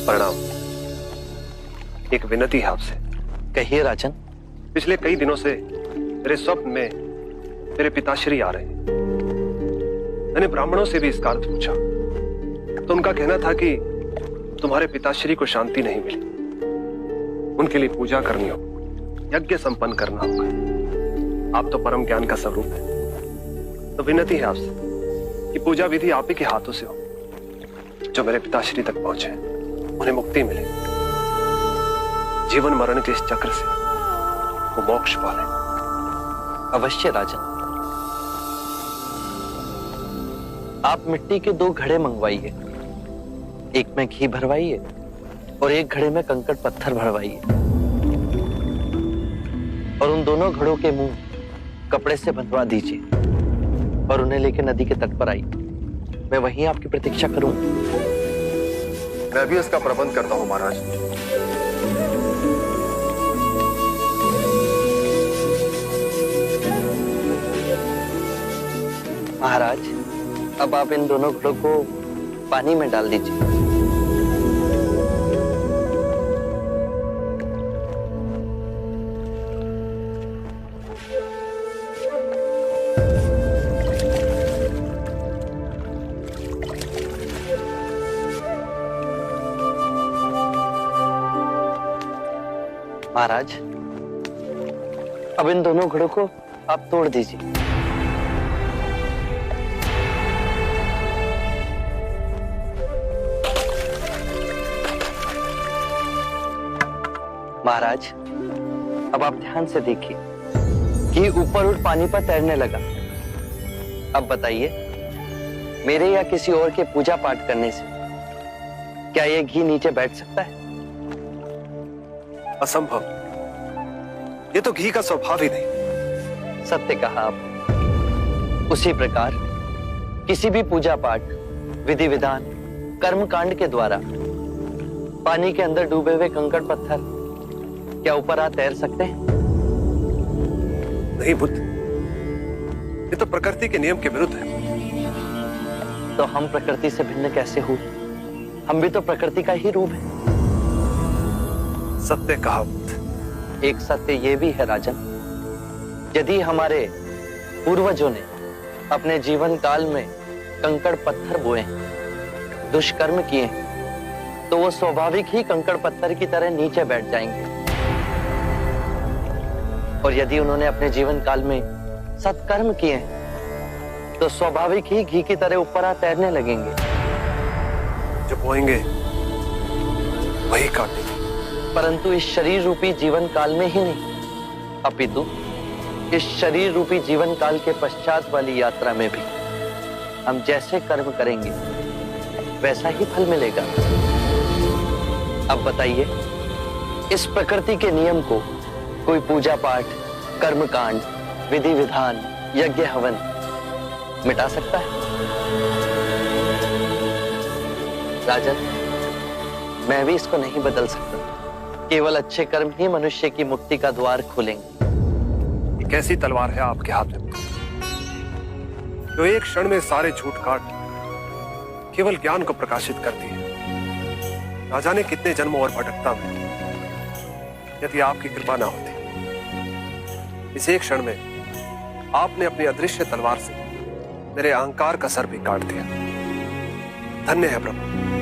प्रणाम। एक विनती है आपसे। कहिए राजन। पिछले कई दिनों से मेरे स्वप्न में मेरे पिताश्री आ रहे हैं। मैंने ब्राह्मणों से भी इसका अर्थ पूछा तो उनका कहना था कि तुम्हारे पिताश्री को शांति नहीं मिली, उनके लिए पूजा करनी होगी, यज्ञ संपन्न करना होगा। आप तो परम ज्ञान का स्वरूप है, तो विनती है आपसे कि पूजा विधि आप ही के हाथों से हो। जो मेरे पिताश्री तक पहुंचे उन्हें मुक्ति मिले, जीवन मरण के इस चक्र से वो मोक्ष पाले। अवश्य राजन। आप मिट्टी के 2 घड़े मंगवाइए, एक में घी भरवाइए और एक घड़े में कंकड़ पत्थर भरवाइए, और उन दोनों घड़ों के मुंह कपड़े से बंधवा दीजिए और उन्हें लेकर नदी के तट पर आइए। मैं वहीं आपकी प्रतीक्षा करूंगा। मैं भी इसका प्रबंध करता हूं महाराज। महाराज, अब आप इन दोनों घड़ों को पानी में डाल दीजिए। महाराज, अब इन दोनों घड़ों को आप तोड़ दीजिए। महाराज, अब आप ध्यान से देखिए घी ऊपर उठ पानी पर तैरने लगा। अब बताइए, मेरे या किसी और के पूजा पाठ करने से क्या यह घी नीचे बैठ सकता है? असंभव। ये तो घी का स्वभाव ही नहीं। सत्य कहा आप। उसी प्रकार किसी भी पूजा पाठ, विधि विधान, कर्म कांड के द्वारा पानी के अंदर डूबे हुए कंकड़ पत्थर क्या ऊपर आ तैर सकते हैं? नहीं बुद्ध, ये तो प्रकृति के नियम के विरुद्ध है। तो हम प्रकृति से भिन्न कैसे हुए? हम भी तो प्रकृति का ही रूप है। सत्य कहा बुद्ध। एक सत्य ये भी है राजन, यदि हमारे पूर्वजों ने अपने जीवन काल में कंकड़ पत्थर बोए, दुष्कर्म किए, तो वो स्वाभाविक ही कंकड़ पत्थर की तरह नीचे बैठ जाएंगे। और यदि उन्होंने अपने जीवन काल में सत्कर्म किए तो स्वाभाविक ही घी की तरह ऊपर आ तैरने लगेंगे। जो बोएंगे वही काटेंगे। परंतु इस शरीर रूपी जीवन काल में ही नहीं, अपितु इस शरीर रूपी जीवन काल के पश्चात वाली यात्रा में भी हम जैसे कर्म करेंगे वैसा ही फल मिलेगा। अब बताइए, इस प्रकृति के नियम को कोई पूजा पाठ, कर्म कांड, विधि विधान, यज्ञ हवन मिटा सकता है? राजन, मैं भी इसको नहीं बदल सकता। केवल अच्छे कर्म ही मनुष्य की मुक्ति का द्वार खोलेंगे। ये कैसी तलवार है आपके हाथ में जो एक क्षण में सारे झूठ काट केवल ज्ञान को प्रकाशित करती है? ना जाने कितने जन्मों और भटकता में यदि आपकी कृपा ना होती, इस एक क्षण में आपने अपनी अदृश्य तलवार से मेरे अहंकार का सर भी काट दिया। धन्य है प्रभु।